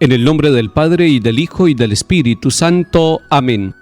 En el nombre del Padre, y del Hijo, y del Espíritu Santo. Amén.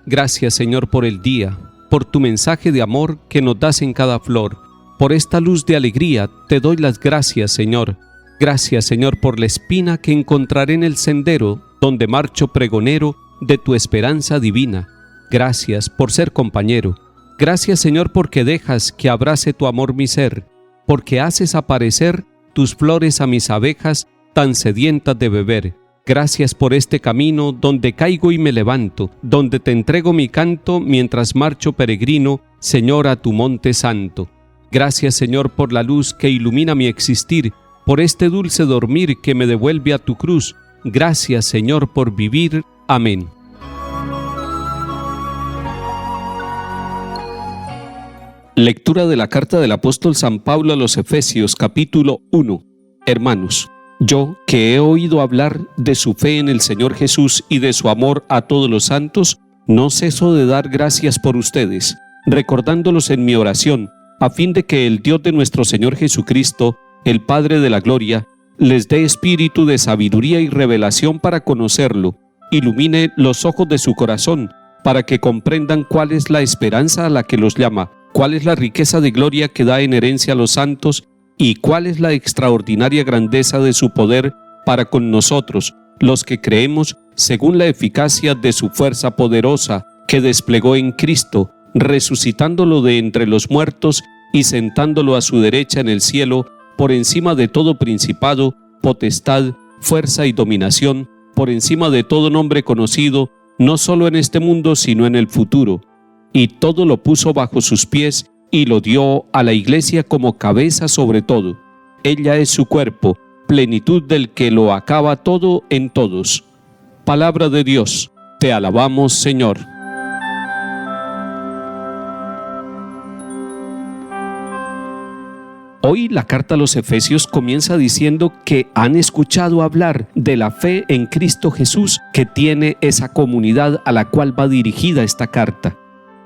Gracias, Señor, por el día, por tu mensaje de amor que nos das en cada flor. Por esta luz de alegría te doy las gracias, Señor. Gracias, Señor, por la espina que encontraré en el sendero donde marcho pregonero de tu esperanza divina. Gracias por ser compañero. Gracias, Señor, porque dejas que abrace tu amor mi ser, porque haces aparecer tus flores a mis abejas tan sedientas de beber. Gracias por este camino donde caigo y me levanto, donde te entrego mi canto mientras marcho peregrino, Señor, a tu monte santo. Gracias, Señor, por la luz que ilumina mi existir, por este dulce dormir que me devuelve a tu cruz. Gracias, Señor, por vivir. Amén. Lectura de la carta del apóstol San Pablo a los Efesios, capítulo 1. Hermanos, yo, que he oído hablar de su fe en el Señor Jesús y de su amor a todos los santos, no ceso de dar gracias por ustedes, recordándolos en mi oración, a fin de que el Dios de nuestro Señor Jesucristo, el Padre de la gloria, les dé espíritu de sabiduría y revelación para conocerlo, ilumine los ojos de su corazón, para que comprendan cuál es la esperanza a la que los llama, cuál es la riqueza de gloria que da en herencia a los santos, y cuál es la extraordinaria grandeza de su poder para con nosotros, los que creemos, según la eficacia de su fuerza poderosa que desplegó en Cristo, resucitándolo de entre los muertos y sentándolo a su derecha en el cielo, por encima de todo principado, potestad, fuerza y dominación, por encima de todo nombre conocido, no solo en este mundo sino en el futuro. Y todo lo puso bajo sus pies y lo dio a la Iglesia como cabeza sobre todo. Ella es su cuerpo, plenitud del que lo acaba todo en todos. Palabra de Dios, te alabamos, Señor. Hoy la carta a los Efesios comienza diciendo que han escuchado hablar de la fe en Cristo Jesús que tiene esa comunidad a la cual va dirigida esta carta.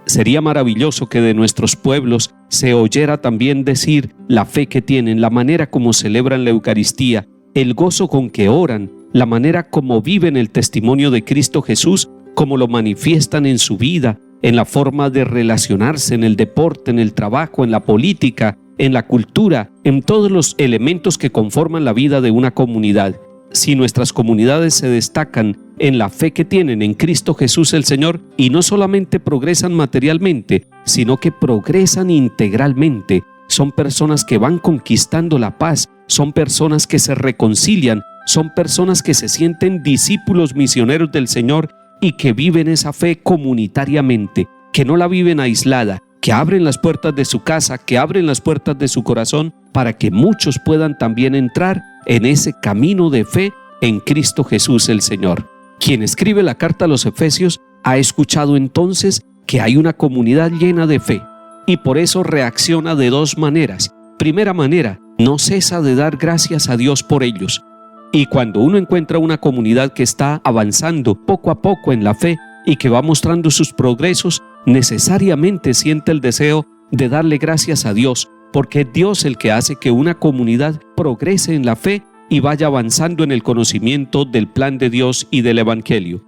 Sería maravilloso que de nuestros pueblos se oyera también decir la fe que tienen, la manera como celebran la Eucaristía, el gozo con que oran, la manera como viven el testimonio de Cristo Jesús, como lo manifiestan en su vida, en la forma de relacionarse, en el deporte, en el trabajo, en la política, en la cultura, en todos los elementos que conforman la vida de una comunidad. Si nuestras comunidades se destacan en la fe que tienen en Cristo Jesús el Señor, y no solamente progresan materialmente, sino que progresan integralmente, son personas que van conquistando la paz, son personas que se reconcilian, son personas que se sienten discípulos misioneros del Señor y que viven esa fe comunitariamente, que no la viven aislada, que abren las puertas de su casa, que abren las puertas de su corazón para que muchos puedan también entrar en ese camino de fe en Cristo Jesús el Señor. Quien escribe la carta a los Efesios ha escuchado entonces que hay una comunidad llena de fe y por eso reacciona de dos maneras. Primera manera, no cesa de dar gracias a Dios por ellos. Y cuando uno encuentra una comunidad que está avanzando poco a poco en la fe y que va mostrando sus progresos, necesariamente siente el deseo de darle gracias a Dios, porque es Dios el que hace que una comunidad progrese en la fe y vaya avanzando en el conocimiento del plan de Dios y del Evangelio.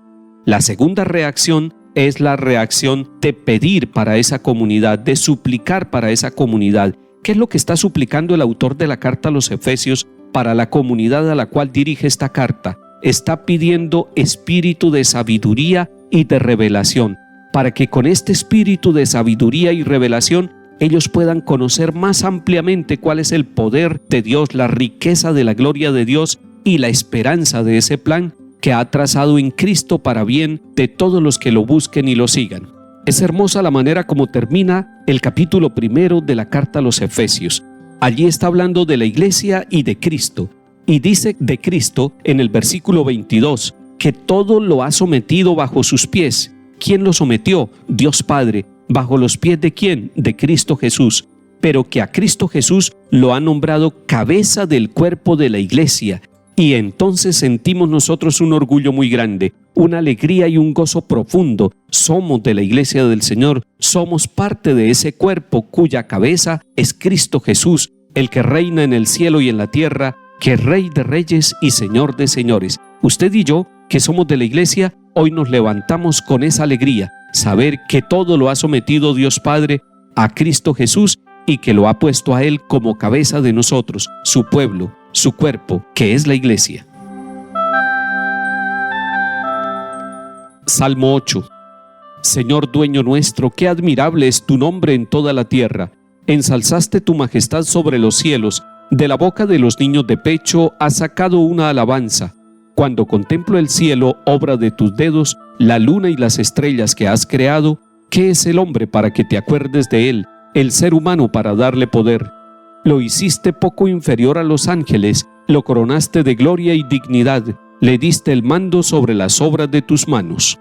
La segunda reacción es la reacción de pedir para esa comunidad, de suplicar para esa comunidad. ¿Qué es lo que está suplicando el autor de la carta a los Efesios para la comunidad a la cual dirige esta carta? Está pidiendo espíritu de sabiduría y de revelación, para que con este espíritu de sabiduría y revelación ellos puedan conocer más ampliamente cuál es el poder de Dios, la riqueza de la gloria de Dios y la esperanza de ese plan que ha trazado en Cristo para bien de todos los que lo busquen y lo sigan. Es hermosa la manera como termina el capítulo 1 de la carta a los Efesios. Allí está hablando de la iglesia y de Cristo, y dice de Cristo en el versículo 22 que todo lo ha sometido bajo sus pies. ¿Quién lo sometió? Dios Padre. ¿Bajo los pies de quién? De Cristo Jesús. Pero que a Cristo Jesús lo ha nombrado cabeza del cuerpo de la iglesia. Y entonces sentimos nosotros un orgullo muy grande, una alegría y un gozo profundo. Somos de la iglesia del Señor, somos parte de ese cuerpo cuya cabeza es Cristo Jesús, el que reina en el cielo y en la tierra, que es Rey de reyes y Señor de señores. Usted y yo, que somos de la iglesia, hoy nos levantamos con esa alegría, saber que todo lo ha sometido Dios Padre a Cristo Jesús y que lo ha puesto a Él como cabeza de nosotros, su pueblo, su cuerpo, que es la iglesia. Salmo 8. Señor dueño nuestro, qué admirable es tu nombre en toda la tierra. Ensalzaste tu majestad sobre los cielos, de la boca de los niños de pecho has sacado una alabanza. Cuando contemplo el cielo, obra de tus dedos, la luna y las estrellas que has creado, ¿qué es el hombre para que te acuerdes de él, el ser humano para darle poder? Lo hiciste poco inferior a los ángeles, lo coronaste de gloria y dignidad, le diste el mando sobre las obras de tus manos.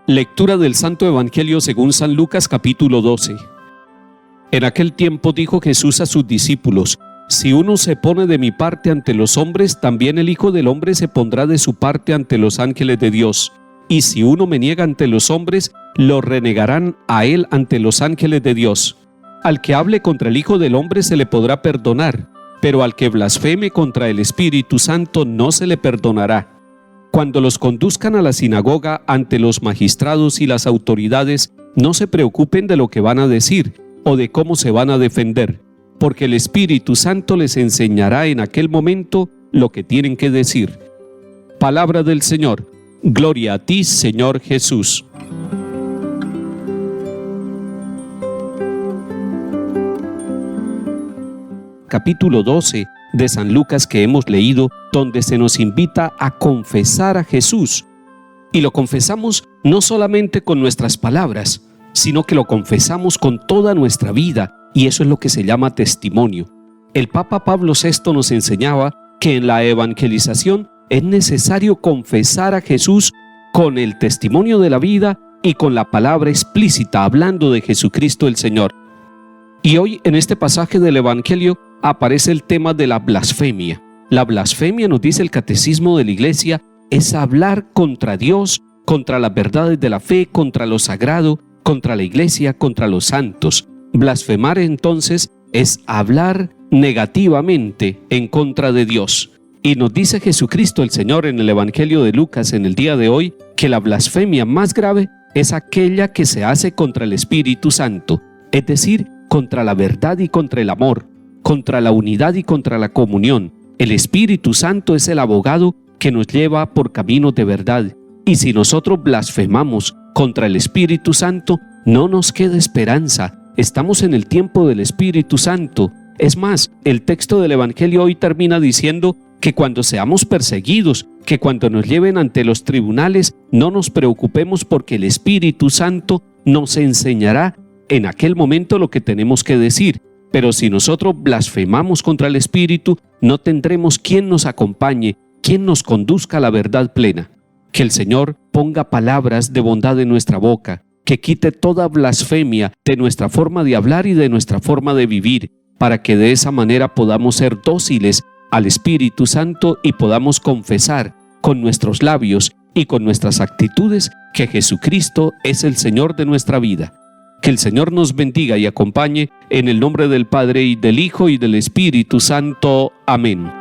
Lectura del Santo Evangelio según San Lucas capítulo 12. En aquel tiempo dijo Jesús a sus discípulos: si uno se pone de mi parte ante los hombres, también el Hijo del Hombre se pondrá de su parte ante los ángeles de Dios. Y si uno me niega ante los hombres, lo renegarán a él ante los ángeles de Dios. Al que hable contra el Hijo del Hombre se le podrá perdonar, pero al que blasfeme contra el Espíritu Santo no se le perdonará. Cuando los conduzcan a la sinagoga ante los magistrados y las autoridades, no se preocupen de lo que van a decir o de cómo se van a defender, porque el Espíritu Santo les enseñará en aquel momento lo que tienen que decir. Palabra del Señor. Gloria a ti, Señor Jesús. Capítulo 12 de San Lucas que hemos leído, donde se nos invita a confesar a Jesús. Y lo confesamos no solamente con nuestras palabras, sino que lo confesamos con toda nuestra vida, y eso es lo que se llama testimonio. El Papa Pablo VI nos enseñaba que en la evangelización es necesario confesar a Jesús con el testimonio de la vida y con la palabra explícita hablando de Jesucristo el Señor. Y hoy en este pasaje del Evangelio aparece el tema de la blasfemia. La blasfemia, nos dice el Catecismo de la Iglesia, es hablar contra Dios, contra las verdades de la fe, contra lo sagrado, contra la Iglesia, contra los santos. Blasfemar entonces es hablar negativamente en contra de Dios. Y nos dice Jesucristo el Señor en el Evangelio de Lucas en el día de hoy que la blasfemia más grave es aquella que se hace contra el Espíritu Santo, es decir, contra la verdad y contra el amor, contra la unidad y contra la comunión. El Espíritu Santo es el abogado que nos lleva por caminos de verdad. Y si nosotros blasfemamos contra el Espíritu Santo, no nos queda esperanza. Estamos en el tiempo del Espíritu Santo. Es más, el texto del Evangelio hoy termina diciendo que cuando seamos perseguidos, que cuando nos lleven ante los tribunales, no nos preocupemos porque el Espíritu Santo nos enseñará en aquel momento lo que tenemos que decir. Pero si nosotros blasfemamos contra el Espíritu, no tendremos quien nos acompañe, quien nos conduzca a la verdad plena. Que el Señor ponga palabras de bondad en nuestra boca, que quite toda blasfemia de nuestra forma de hablar y de nuestra forma de vivir, para que de esa manera podamos ser dóciles al Espíritu Santo y podamos confesar con nuestros labios y con nuestras actitudes que Jesucristo es el Señor de nuestra vida. Que el Señor nos bendiga y acompañe en el nombre del Padre y del Hijo y del Espíritu Santo. Amén.